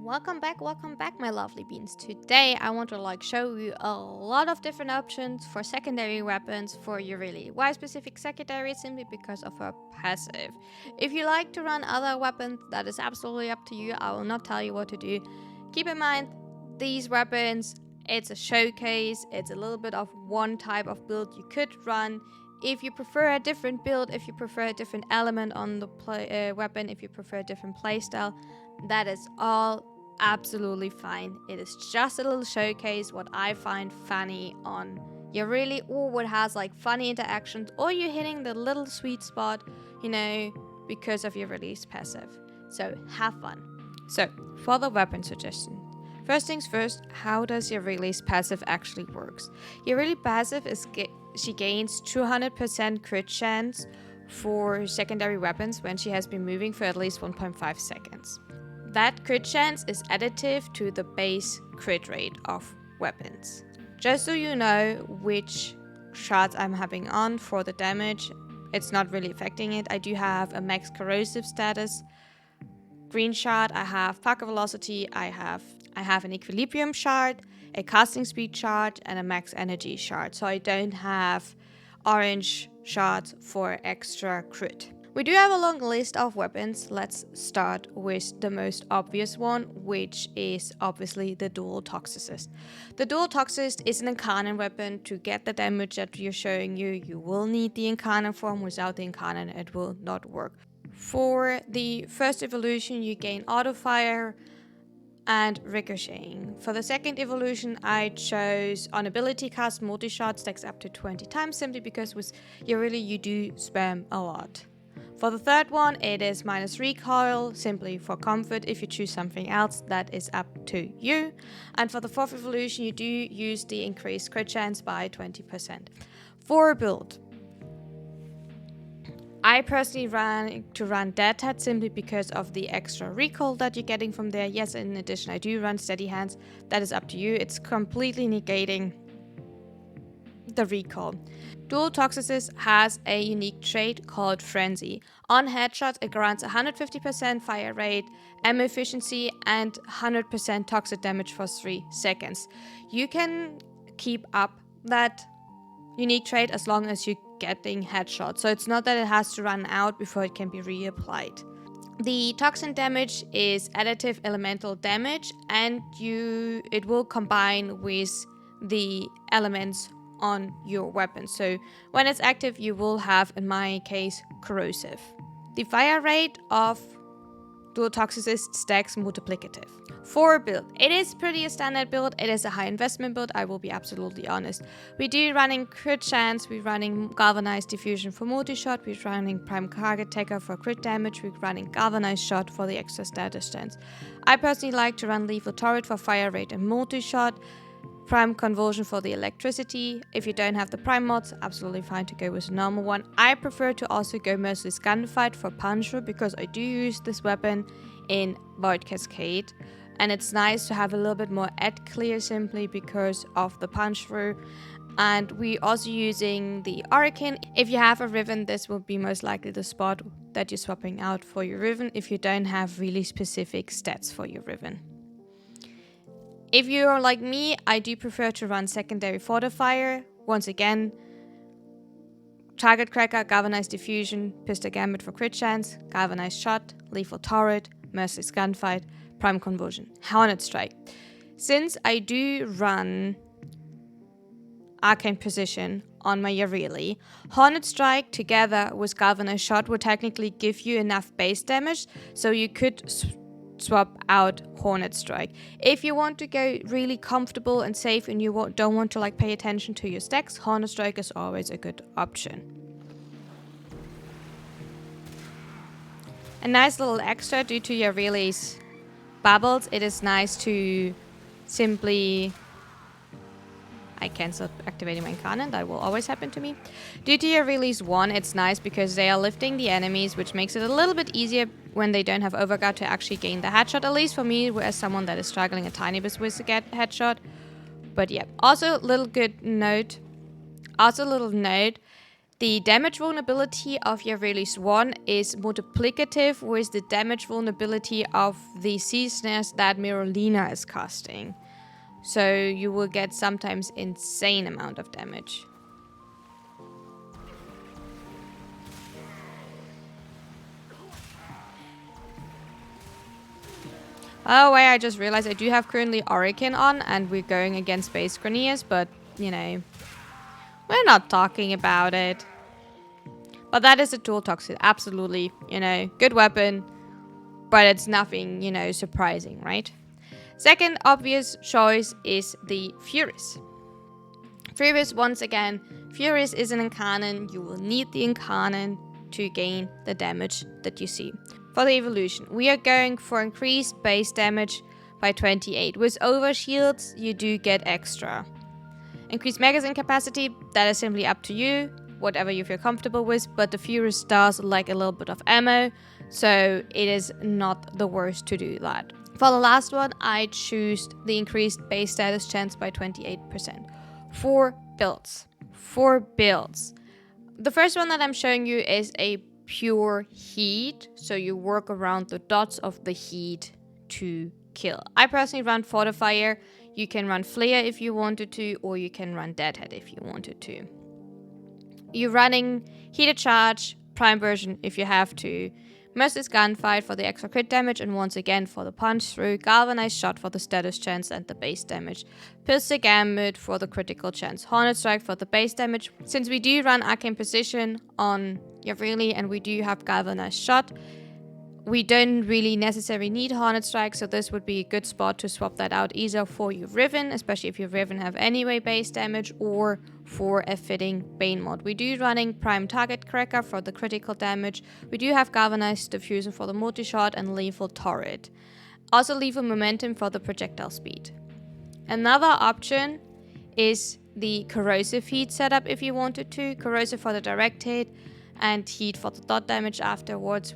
welcome back my lovely beans. Today I want to show you a lot of different options for secondary weapons for Yareli. Why specific secondary? Simply because of her passive. If you like to run other weapons, that is absolutely up to you. I will not tell you what to do. Keep in mind, these weapons, it's a showcase, it's a little bit of one type of build you could run. If you prefer a different build, if you prefer a different element on the weapon, if you prefer a different playstyle, that is all absolutely fine. It is just a little showcase what I find funny on Yareli, or what has funny interactions, or you're hitting the little sweet spot, because of Yareli's passive. So have fun. So for the weapon suggestion. First things first, how does Yareli's passive actually works? Yareli passive is she gains 200% crit chance for secondary weapons when she has been moving for at least 1.5 seconds. That crit chance is additive to the base crit rate of weapons. Just so you know which shots I'm having on for the damage, it's not really affecting it. I do have a max corrosive status, green shard, I have pocket velocity, I have an equilibrium shard, a casting speed shard, and a max energy shard. So I don't have orange shards for extra crit. We do have a long list of weapons. Let's start with the most obvious one, which is obviously the dual Toxocyst. The dual Toxocyst is an Incarnon weapon. To get the damage that we're showing you, you will need the Incarnon form. Without the Incarnon, it will not work. For the first evolution, you gain auto fire and ricocheting. For the second evolution, I chose on ability cast multi-shot, stacks up to 20 times, simply because with Yareli you do spam a lot. For the third one, it is minus recoil, simply for comfort. If you choose something else, that is up to you. And for the fourth evolution, you do use the increased crit chance by 20%. For a build, I personally run Tenet simply because of the extra recoil that you're getting from there. Yes, in addition, I do run steady hands. That is up to you. It's completely negating the recoil. Dual Toxocyst has a unique trait called Frenzy. On headshots, it grants 150% fire rate, ammo efficiency, and 100% toxic damage for 3 seconds. You can keep up that unique trait as long as you're getting headshots. So it's not that it has to run out before it can be reapplied. The toxin damage is additive elemental damage, and it will combine with the elements on your weapon. So when it's active, you will have, in my case, corrosive. The fire rate of dual Toxocyst stacks multiplicative. For a build, it is pretty a standard build. It is a high investment build, I will be absolutely honest. We do running crit chance, we're running galvanized diffusion for multi-shot, we're running prime target taker for crit damage, we're running galvanized shot for the extra status chance. I personally like to run lethal turret for fire rate and multi-shot, prime conversion for the electricity. If you don't have the prime mods, absolutely fine to go with a normal one. I prefer to also go merciless gunfight for puncher because I do use this weapon in Void Cascade, and it's nice to have a little bit more ad clear simply because of the punch through. And we're also using the Hurricane. If you have a Riven, this will be most likely the spot that you're swapping out for your Riven if you don't have really specific stats for your Riven. If you're like me, I do prefer to run secondary fortifier. Once again, target cracker, galvanized diffusion, pistol gambit for crit chance, galvanized shot, lethal turret, merciless gunfight, prime conversion, hornet strike. Since I do run arcane position on my Yareli, hornet strike together with galvanized shot would technically give you enough base damage, so you could swap out hornet strike. If you want to go really comfortable and safe and you don't want to pay attention to your stacks, hornet strike is always a good option. A nice little extra due to Yareli's bubbles, it is nice to simply... I cancelled activating my Incarnon, that will always happen to me. Due to Yareli's 1, it's nice because they are lifting the enemies, which makes it a little bit easier when they don't have overguard to actually gain the headshot, at least for me as someone that is struggling a tiny bit with the headshot. But yeah, also little note, The damage vulnerability of Yareli's 1 is multiplicative with the damage vulnerability of the sea snares that Mirolina is casting. So you will get sometimes insane amount of damage. Oh wait, I just realized I do have currently Orican on and we're going against Space Greniers, but you know, we're not talking about it. But that is a tool Toxocyst, absolutely, you know, good weapon, but it's nothing, you know, surprising, right? Second obvious choice is the Furis. Furis, once again, Furis is an Incarnon. You will need the Incarnon to gain the damage that you see. For the evolution, we are going for increased base damage by 28. With overshields, you do get extra. Increased magazine capacity, that is simply up to you, whatever you feel comfortable with, but the Furis does like a little bit of ammo, so it is not the worst to do that. For the last one, I choose the increased base status chance by 28%. 4 builds. 4 builds. The first one that I'm showing you is a pure heat, so you work around the dots of the heat to kill. I personally run Fortifier. You can run Flare if you wanted to, or you can run Deadhead if you wanted to. You're running Heated Charge, Prime version if you have to. Merciless Gunfight for the extra crit damage, and once again for the punch through. Galvanized Shot for the status chance and the base damage. Pistol Gambit for the critical chance. Hornet Strike for the base damage. Since we do run Arcane Precision on Yareli and we do have Galvanized Shot, we don't really necessarily need Hornet Strike, so this would be a good spot to swap that out either for your Riven, especially if your Riven have anyway base damage, or for a fitting Bane mod. We do running Prime Target Cracker for the critical damage. We do have Galvanized Diffusion for the multi-shot and Lethal Turret. Also Lethal Momentum for the projectile speed. Another option is the Corrosive Heat setup if you wanted to. Corrosive for the direct hit and Heat for the dot damage afterwards.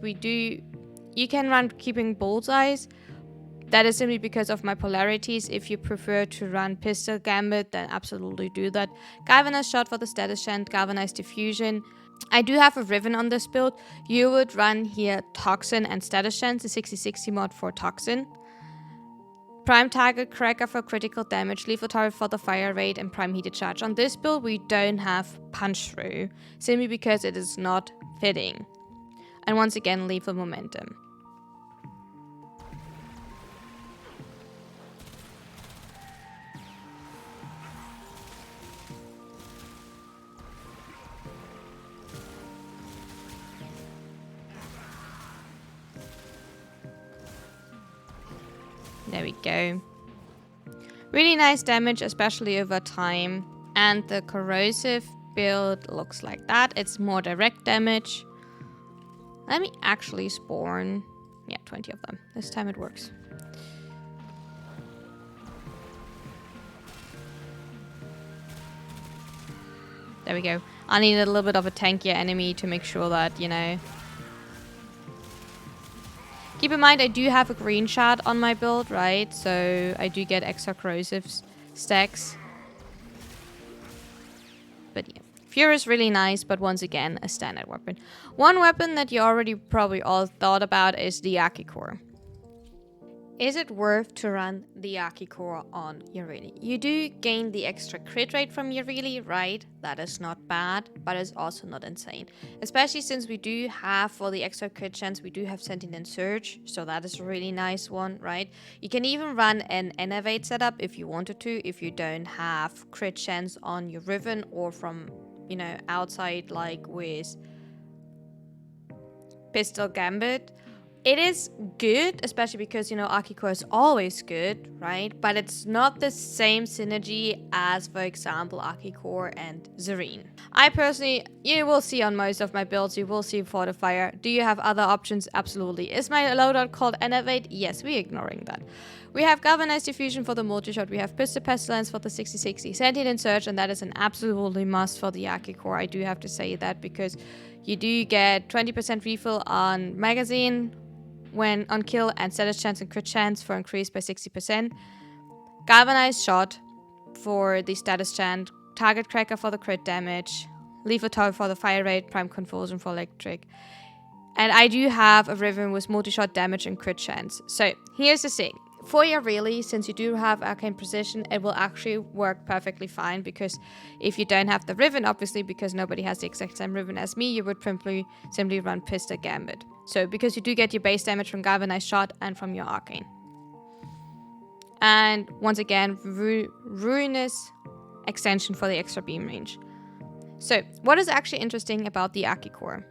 You can run Keeping Bullseyes. That is simply because of my polarities. If you prefer to run Pistol Gambit, then absolutely do that. Galvanized Shot for the status chant, Galvanized Diffusion. I do have a Riven on this build. You would run here Toxin and status chant, the 60/60 mod for Toxin. Prime Target Cracker for critical damage, Lethal Turret for the fire rate, and Prime Heated Charge. On this build, we don't have Punch Through, simply because it is not fitting. And once again, Lethal Momentum. There we go. Really nice damage, especially over time. And the corrosive build looks like that. It's more direct damage. Let me actually spawn. Yeah, 20 of them. This time it works. There we go. I need a little bit of a tankier enemy to make sure that, you know. Keep in mind, I do have a green shard on my build, right? So I do get extra corrosive stacks. But yeah. Fury is really nice, but once again, a standard weapon. One weapon that you already probably all thought about is the Ocucor. Is it worth to run the Ocucor on Yareli? You do gain the extra crit rate from Yareli, right? That is not bad, but it's also not insane. Especially since we do have, for the extra crit chance, we do have Sentinel Surge, so that is a really nice one, right? You can even run an Innovate setup if you wanted to, if you don't have crit chance on your Riven or from, you know, outside, like with Pistol Gambit. It is good, especially because, you know, Ocucor is always good, right? But it's not the same synergy as, for example, Ocucor and Zareen. I personally, you will see on most of my builds, you will see Fortifier. Do you have other options? Absolutely. Is my loadout called Innovate? Yes, we're ignoring that. We have Galvanized Diffusion for the multi-shot. We have Pistol Pestilence for the 60/60. Sentinel Surge, and that is an absolutely must for the Ocucor. I do have to say that because you do get 20% refill on magazine when on kill, and status chance and crit chance for increased by 60%. Galvanized Shot for the status chance, Target Cracker for the crit damage, Lethal Turret for the fire rate, Prime Conversion for electric. And I do have a Riven with multi-shot damage and crit chance. So here's the thing. For Yareli, since you do have Arcane Precision, it will actually work perfectly fine, because if you don't have the Riven, obviously, because nobody has the exact same Riven as me, you would simply run Pistol Gambit. So because you do get your base damage from Galvanized Shot and from your Arcane. And once again, Ruinous extension for the extra beam range. So what is actually interesting about the Ocucor?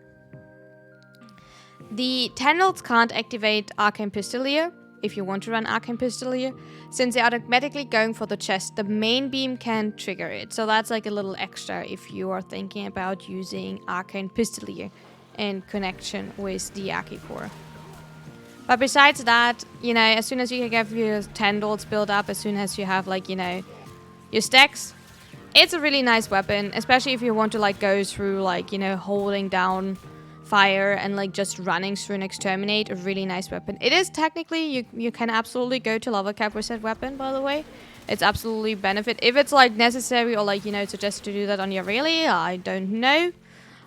The Tendrils can't activate Arcane Pistolier if you want to run Arcane Pistolier. Since they're automatically going for the chest, the main beam can trigger it. So that's like a little extra if you are thinking about using Arcane Pistolier in connection with the Ocucor. But besides that, you know, as soon as you get your Tendrils built up, as soon as you have, like, you know, your stacks, it's a really nice weapon, especially if you want to, like, go through, like, you know, holding down fire and, like, just running through an exterminate. A really nice weapon. It is technically, you can absolutely go to level cap with that weapon, by the way. It's absolutely benefit. If it's, like, necessary or, like, you know, suggested to do that on your Yareli, I don't know.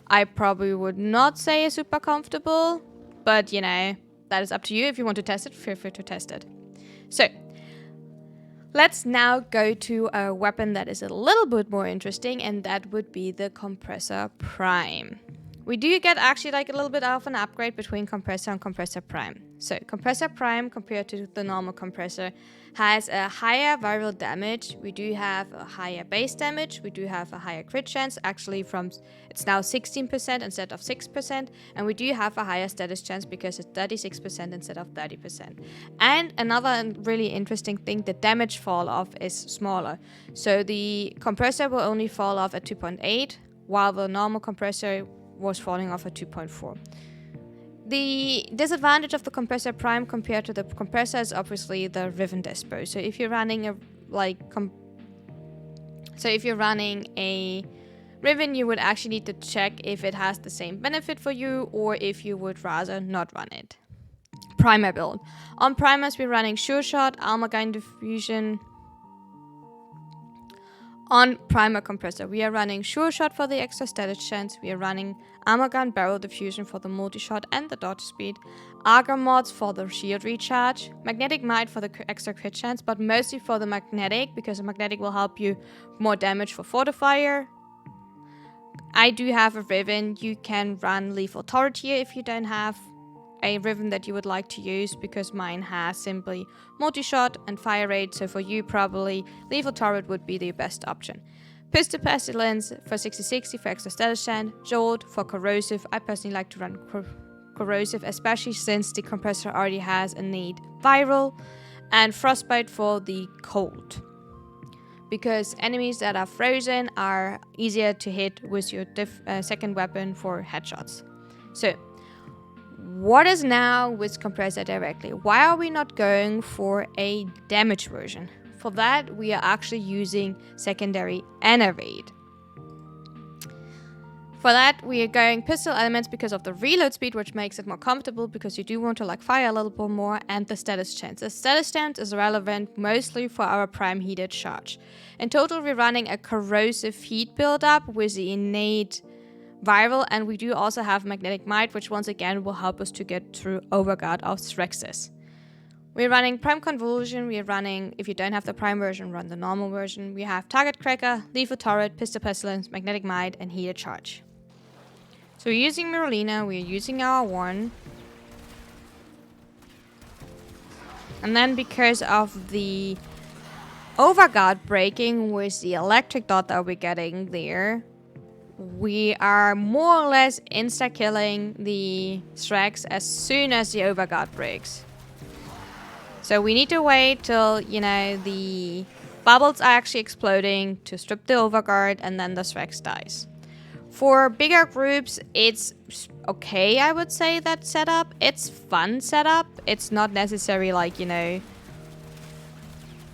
I probably would not say it's super comfortable, but, you know, that is up to you. If you want to test it, feel free to test it. So let's now go to a weapon that is a little bit more interesting, and that would be the Kompressa Prime. We do get actually like a little bit of an upgrade between Kompressa and Kompressa Prime. So Kompressa Prime, compared to the normal compressor, has a higher viral damage. We do have a higher base damage. We do have a higher crit chance. Actually, it's now 16% instead of 6%. And we do have a higher status chance because it's 36% instead of 30%. And another really interesting thing, the damage fall off is smaller. So the compressor will only fall off at 2.8, while the normal compressor was falling off at 2.4. The disadvantage of the Kompressa Prime compared to the compressor is obviously the Riven Despo. So if you're running a Riven, you would actually need to check if it has the same benefit for you, or if you would rather not run it. Primer build. On primers, we're running Sure Shot, Armor Gun Diffusion. On Primer Compressor, we are running Sure Shot for the extra status chance. We are running Armor Gun Barrel Diffusion for the multi-shot and the dodge speed. Argon Mods for the shield recharge. Magnetic Might for the extra crit chance, but mostly for the magnetic, because the magnetic will help you more damage for Fortifier. I do have a Riven. You can run Lethal Turret here if you don't have a Riven that you would like to use, because mine has simply multi-shot and fire rate, so for you probably Lethal Turret would be the best option. Pistol Pestilence for 60-60 for extra status chance. Jolt for corrosive. I personally like to run corrosive, especially since the compressor already has innate viral. And Frostbite for the cold, because enemies that are frozen are easier to hit with your second weapon for headshots. So what is now with Kompressa directly? Why are we not going for a damage version? For that, we are actually using secondary Enervate. For that, we are going Pistol Elements because of the reload speed, which makes it more comfortable, because you do want to, like, fire a little bit more, and the status chance. The status chance is relevant mostly for our Prime Heated Charge. In total, we're running a Corrosive Heat build-up with the innate viral, and we do also have Magnetic Might, which once again will help us to get through Overguard of Threxis. We're running Prime Conversion. We're running, if you don't have the Prime version, run the normal version. We have Target Cracker, Lethal Turret, Pistol Pestilence, Magnetic Might, and Heated Charge. So we're using Myrulina, we're using our one. And then because of the Overguard breaking with the electric dot that we're getting there, we are more or less insta-killing the Threx as soon as the Overguard breaks. So we need to wait till, you know, the bubbles are actually exploding to strip the Overguard, and then the Threx dies. For bigger groups, it's okay, I would say, that setup. It's fun setup. It's not necessary, like, you know...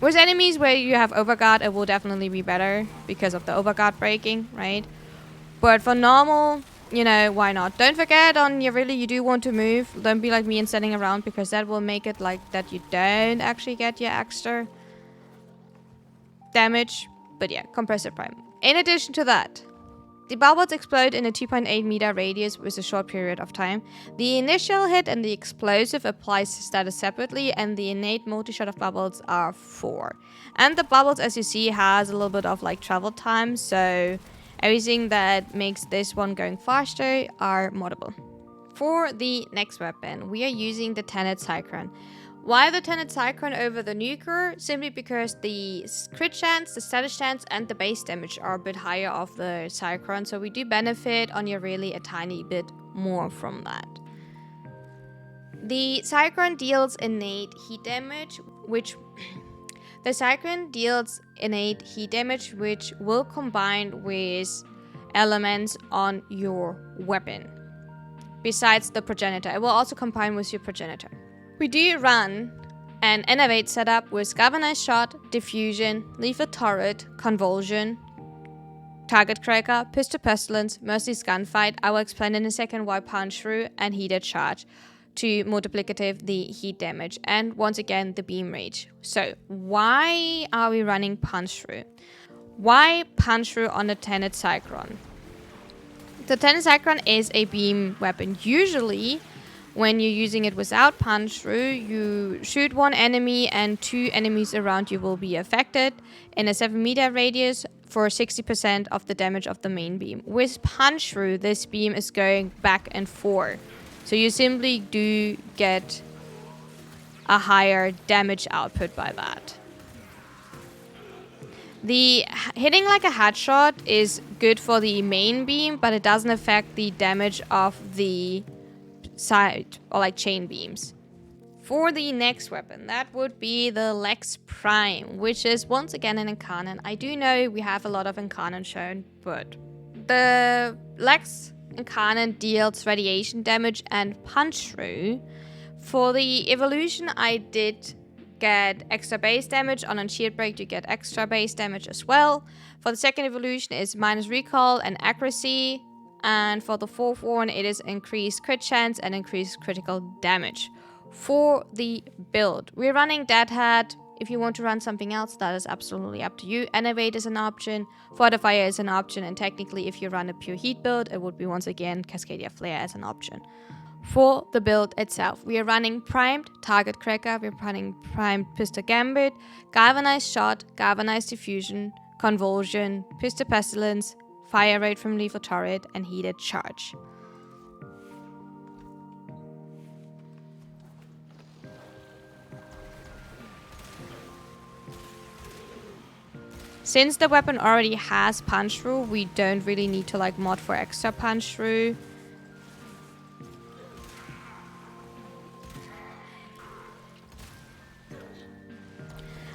With enemies where you have Overguard, it will definitely be better because of the Overguard breaking, right? But for normal, you know, why not? Don't forget, on Yareli, you do want to move. Don't be like me and standing around, because that will make it like that you don't actually get your extra damage. But yeah, Kompressa Prime. In addition to that, The bubbles explode in a 2.8 meter radius with a short period of time. The initial hit and the explosive applies status separately, and the innate multi-shot of bubbles are 4. And the bubbles, as you see, has a little bit of like travel time, so everything that makes this one going faster are moddable. For the next weapon, we are using the Tenet Cycron. Why the Tenet Cycron over the Nuker? Simply because the crit chance, the status chance, and the base damage are a bit higher of the Cycron, so we do benefit on Yareli a tiny bit more from that. The Cycron deals innate heat damage, which will combine with elements on your weapon. Besides the progenitor, it will also combine with your progenitor. We do run an Innovate setup with Galvanized Shot, Diffusion, Lethal Turret, Convulsion, Target Cracker, Pistol Pestilence, Merciless Gunfight. I will explain in a second why Punch Through, and Heated Charge to multiplicative the heat damage, and once again the Beam Rage. So why are we running Punch Through? Why Punch Through on the Tenet Cycron? The Tenet Cycron is a beam weapon. Usually, when you're using it without Punch Through, you shoot one enemy and 2 enemies around you will be affected in a 7 meter radius for 60% of the damage of the main beam. With Punch Through, this beam is going back and forth. So you simply do get a higher damage output by that. The hitting like a headshot is good for the main beam, but it doesn't affect the damage of the side or like chain beams. For the next weapon, that would be the Lex Prime, which is once again an Incarnon. I do know we have a lot of Incarnon shown, but the Lex Incarnon deals radiation damage and punch through. For the evolution, I did get extra base damage. On Shield Break, you get extra base damage as well. For the second evolution, is minus recall and accuracy. And for the fourth one, it is increased crit chance and increased critical damage. For the build, we're running Deadhead. If you want to run something else, that is absolutely up to you. Innovate is an option. Fortify is an option. And technically, if you run a pure heat build, it would be once again Cascadia Flare as an option. For the build itself, we are running Primed Target Cracker, we're running Primed Pistol Gambit, Galvanized Shot, Galvanized Diffusion, Convulsion, Pistol Pestilence, Fire Rate from Lethal Turret, and Heated Charge. Since the weapon already has Punch Through, we don't really need to like mod for extra Punch Through.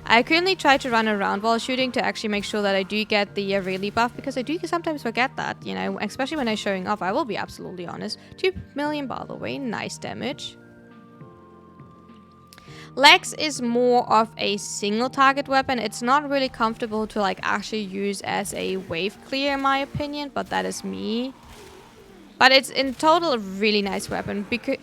I currently try to run around while shooting to actually make sure that I do get the Yareli buff, because I do sometimes forget that, you know, especially when I'm showing off. I will be absolutely honest. 2 million by the way, nice damage. Lex is more of a single target weapon. It's not really comfortable to like actually use as a wave clear in my opinion, but that is me. But it's in total a really nice weapon, because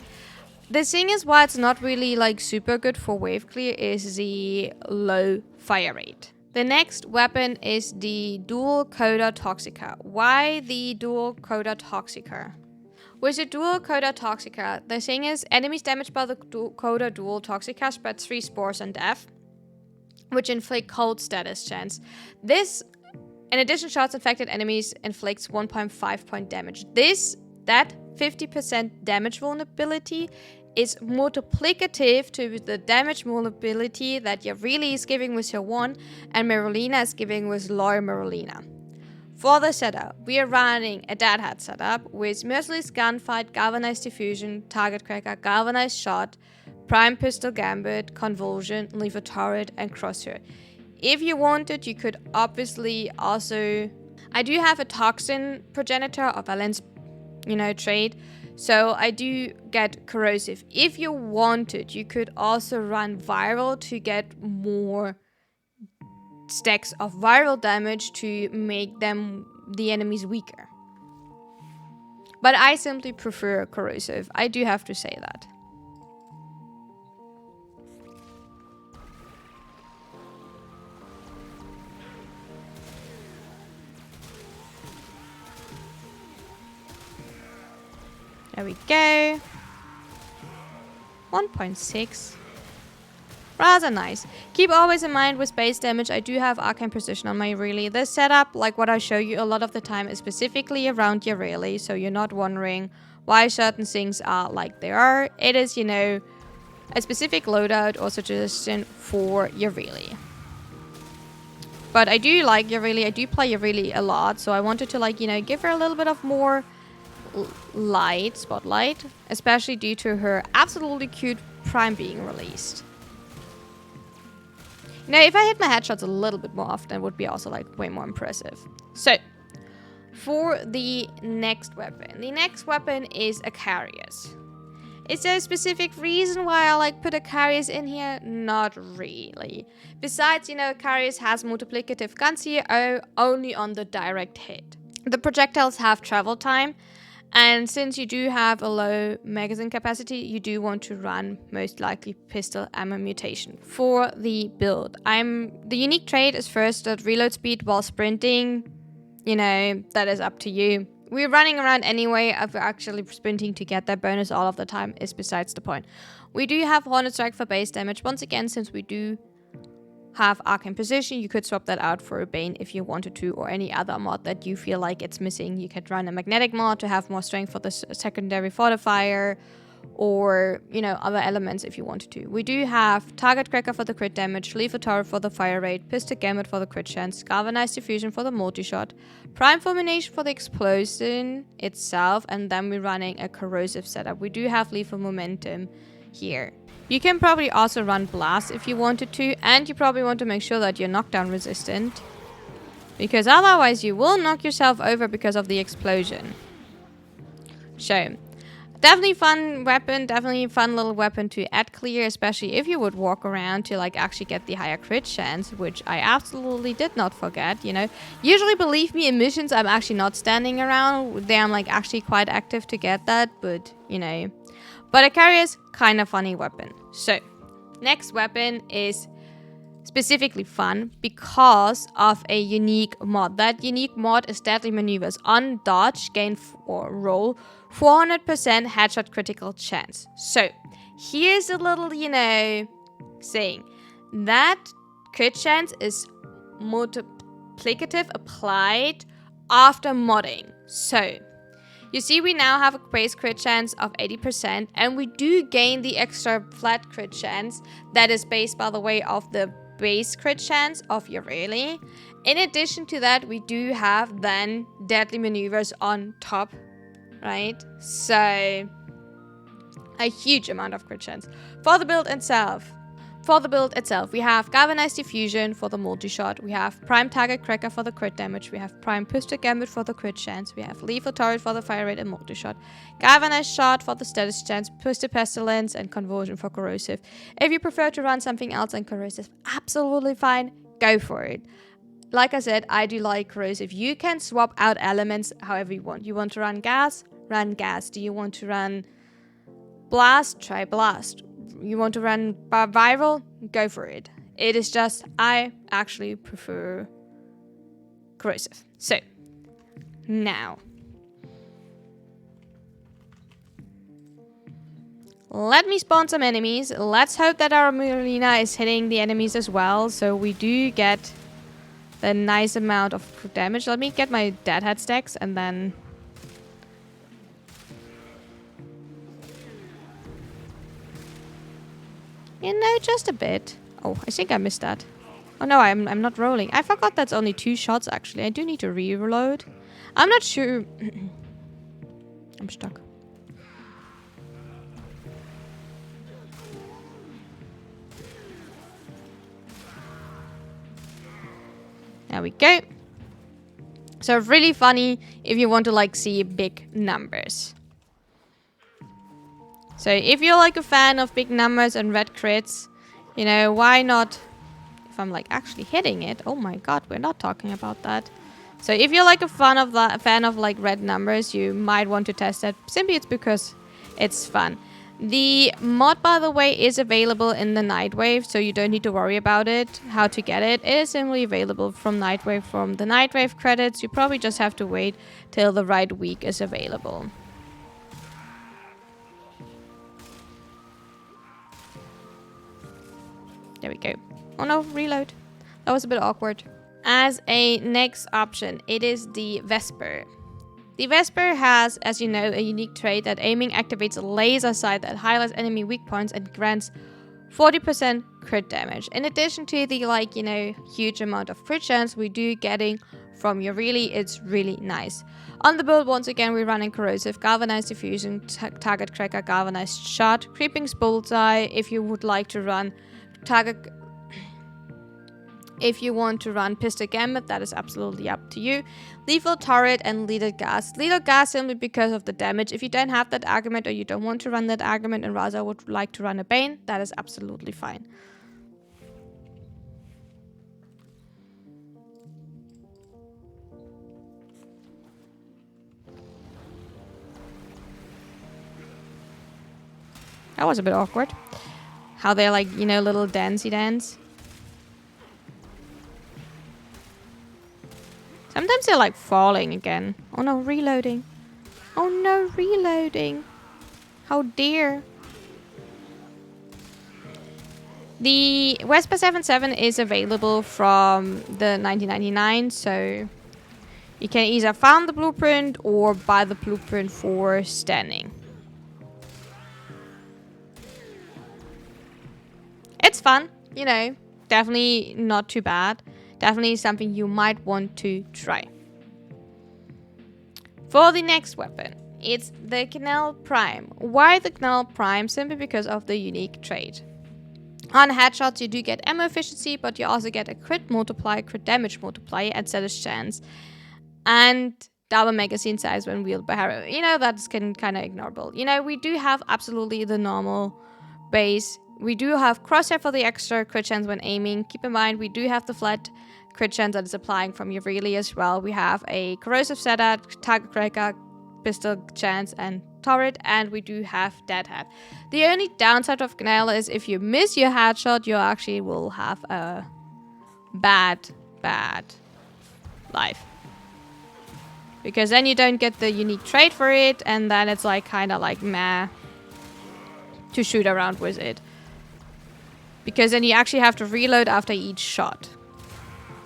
the thing is why it's not really like super good for wave clear is the low fire rate. The next weapon is the dual Coda Toxica. Why the dual Coda Toxica? With the dual Coda Toxica, the thing is enemies damaged by the Coda dual Toxica spread 3 spores and death, which inflict cold status chance. This, in addition, shots infected enemies inflicts 1.5 point damage. That 50% damage vulnerability is multiplicative to the damage vulnerability that Yareli is giving with her 1 and Merolina is giving with Loyal Merolina. For the setup, we are running a Deadhead setup with Merciless Gunfight, Galvanized Diffusion, Target Cracker, Galvanized Shot, Prime Pistol Gambit, Convulsion, Lethal Turret, and Crosshair. If you wanted, you could obviously also... I do have a Toxin Progenitor or Valence, trait. So I do get corrosive. If you wanted, you could also run viral to get more stacks of viral damage to make the enemies weaker. But I simply prefer corrosive. I do have to say that. There we go. 1.6. Rather nice. Keep always in mind with base damage, I do have Arcane Precision on my Yareli. This setup, like what I show you a lot of the time, is specifically around Yareli, so you're not wondering why certain things are like they are. It is, you know, a specific loadout or suggestion for Yareli. But I do like Yareli. I do play Yareli a lot, so I wanted to, like, you know, give her a little bit of more spotlight, especially due to her absolutely cute Prime being released. You know, if I hit my headshots a little bit more often, it would be also, like, way more impressive. So, for the next weapon. The next weapon is Akarius. Is there a specific reason why I, like, put Akarius in here? Not really. Besides, you know, Akarius has multiplicative guns here, only on the direct hit. The projectiles have travel time. And since you do have a low magazine capacity, you do want to run most likely pistol ammo mutation. For the build, the unique trait is first that reload speed while sprinting. You know, that is up to you. We're running around anyway. If we're actually sprinting to get that bonus all of the time is besides the point. We do have Hornet Strike for base damage. Once again, since we do have Arcane Precision, you could swap that out for a Bane if you wanted to, or any other mod that you feel like it's missing. You could run a Magnetic mod to have more strength for the secondary fortifier, or, you know, other elements if you wanted to. We do have Target Cracker for the crit damage, Lethal Turret for the fire rate, Pistol Gambit for the crit chance, Galvanized Diffusion for the multi-shot, Prime Fulmination for the explosion itself, and then we're running a corrosive setup. We do have Lethal Momentum here. You can probably also run Blast if you wanted to, and you probably want to make sure that you're knockdown resistant, because otherwise you will knock yourself over because of the explosion. So, definitely fun weapon, definitely fun little weapon to add clear, especially if you would walk around to, like, actually get the higher crit chance, which I absolutely did not forget, you know. Usually, believe me, in missions I'm actually not standing around. There I'm, like, actually quite active to get that, but, you know. But Akarius, kind of funny weapon. So, next weapon is specifically fun because of a unique mod. That unique mod is Deadly Maneuvers. On dodge, gain or roll 400% headshot critical chance. So, here's a little, you know, saying. That crit chance is multiplicative applied after modding. So, you see, we now have a base crit chance of 80%, and we do gain the extra flat crit chance that is based, by the way, off the base crit chance of Yareli. In addition to that, we do have then Deadly Maneuvers on top, right? So, a huge amount of crit chance. For the build itself, we have Galvanized Diffusion for the multi-shot, we have Prime Target Cracker for the crit damage, we have Prime Pistol Gambit for the crit chance, we have Lethal Turret for the fire rate and multi-shot, Galvanized Shot for the status chance, Pistol Pestilence, and Conversion for corrosive. If you prefer to run something else than corrosive, absolutely fine, go for it. Like I said, I do like corrosive. You can swap out elements however you want. You want to run gas? Run gas. Do you want to run blast? Try blast. You want to run viral? Go for it. It is just, I actually prefer corrosive. So, now. Let me spawn some enemies. Let's hope that our arena is hitting the enemies as well, so we do get the nice amount of damage. Let me get my deadhead stacks and then... You know, just a bit. Oh, I think I missed that. Oh no, I'm not rolling. I forgot that's only 2 shots actually. I do need to reload. I'm not sure. I'm stuck. There we go. So really funny if you want to, like, see big numbers. So if you're, like, a fan of big numbers and red crits, you know, why not? If I'm, like, actually hitting it, oh my god, we're not talking about that. So if you're, like, a fan of like red numbers, you might want to test that. Simply it's because it's fun. The mod, by the way, is available in the Nightwave, so you don't need to worry about it, how to get it. It is simply available from Nightwave, from the Nightwave credits. You probably just have to wait till the right week is available. There we go. Oh no, reload. That was a bit awkward. As a next option, it is the Vesper. The Vesper has, as you know, a unique trait that aiming activates a laser sight that highlights enemy weak points and grants 40% crit damage. In addition to the, like, you know, huge amount of crit chance we do getting from Yareli, it's really nice. On the build, once again, we're running Corrosive, Galvanized Diffusion, Target Cracker, Galvanized Shot, Creeping Bullseye. If you would like to run Target... If you want to run Pistol Gambit, that is absolutely up to you. Lethal Turret and Lethal Gas. Lethal Gas simply because of the damage. If you don't have that argument or you don't want to run that argument and rather would like to run a Bane, that is absolutely fine. That was a bit awkward. How they're like, you know, little dancey dance. Sometimes they're like falling again. Oh no, reloading. Oh no, reloading. How dare. The Vesper 77 is available from the 1999, so you can either farm the blueprint or buy the blueprint for standing. It's fun, you know, definitely not too bad. Definitely something you might want to try. For the next weapon, it's the Knell Prime. Why the Knell Prime? Simply because of the unique trait. On headshots, you do get ammo efficiency, but you also get a crit multiplier, crit damage multiplier, and status chance. And double magazine size when wheeled by Harrow. You know, that's kind of ignorable. You know, we do have absolutely the normal base. We do have crosshair for the extra crit chance when aiming. Keep in mind, we do have the flat crit chance that is applying from Yareli as well. We have a corrosive setup, target cracker, pistol chance, and turret, and we do have deadhead. The only downside of Knell is if you miss your headshot, you actually will have a bad life. Because then you don't get the unique trait for it, and then it's like kind of like meh to shoot around with it. Because then you actually have to reload after each shot.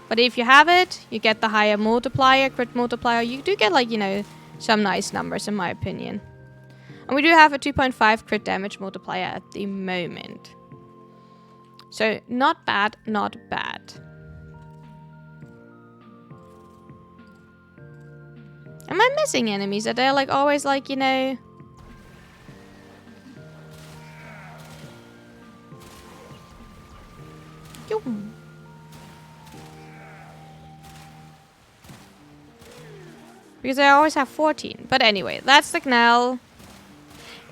But if you have it, you get the higher multiplier, crit multiplier. You do get, like, you know, some nice numbers in my opinion. And we do have a 2.5 crit damage multiplier at the moment. So not bad, not bad. Am I missing enemies? Are they like always like, you know... Because I always have 14. But anyway, that's the Knell.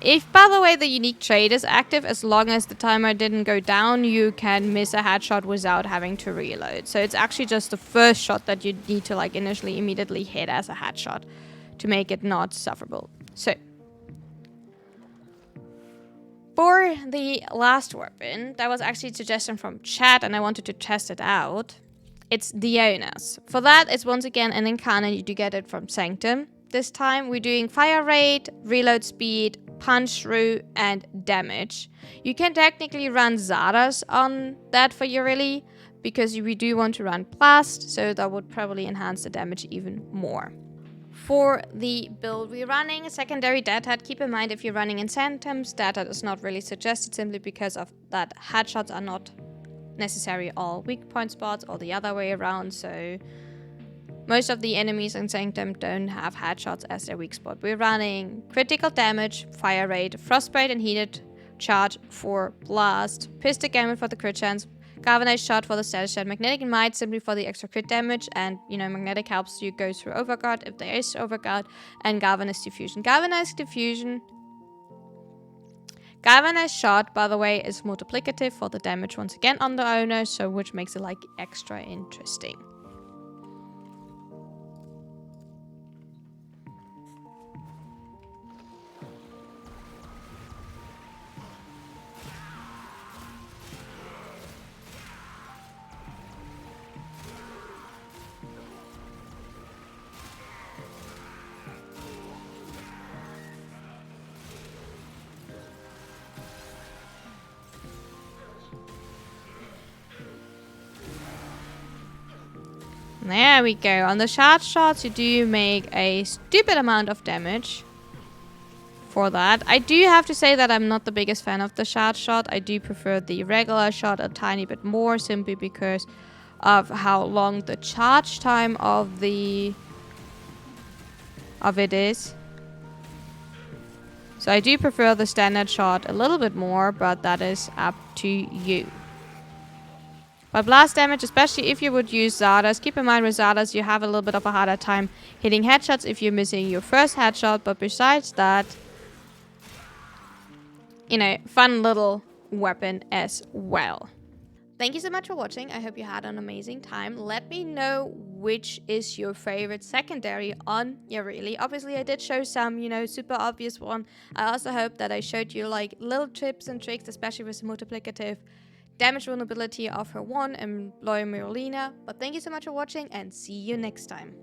If, by the way, the unique trait is active, as long as the timer didn't go down, you can miss a headshot without having to reload. So it's actually just the first shot that you need to, like, initially immediately hit as a headshot to make it not sufferable. So, for the last weapon, that was actually a suggestion from chat and I wanted to test it out. It's the Onos. For that, it's once again an Incarnon. You do get it from Sanctum. This time, we're doing fire rate, reload speed, punch through, and damage. You can technically run Zaras on that for Yareli, because we do want to run Blast, so that would probably enhance the damage even more. For the build, we're running a secondary Deadhead. Keep in mind, if you're running in Sanctums, Deadhead is not really suggested simply because of that headshots are not necessary all weak point spots or the other way around, so most of the enemies in Sanctum don't have headshots as their weak spot. We're running critical damage, fire rate, frostbite and heated charge for blast, pistol gambit for the crit chance, galvanized shot for the status shot, magnetic might simply for the extra crit damage, and you know, magnetic helps you go through overguard if there is overguard, and galvanized diffusion. Galvanized shot, by the way, is multiplicative for the damage once again on the owner, so which makes it like extra interesting. There we go. On the charge shots, you do make a stupid amount of damage for that. I do have to say that I'm not the biggest fan of the charge shot. I do prefer the regular shot a tiny bit more, simply because of how long the charge time of it is. So I do prefer the standard shot a little bit more, but that is up to you. But blast damage, especially if you would use Zardas, keep in mind with Zardas you have a little bit of a harder time hitting headshots if you're missing your first headshot, but besides that, you know, fun little weapon as well. Thank you so much for watching. I hope you had an amazing time. Let me know which is your favorite secondary on Yareli. Obviously, I did show some, you know, super obvious one. I also hope that I showed you like little tips and tricks, especially with the multiplicative damage vulnerability of her one and Loyal Myrolina. But thank you so much for watching and see you next time.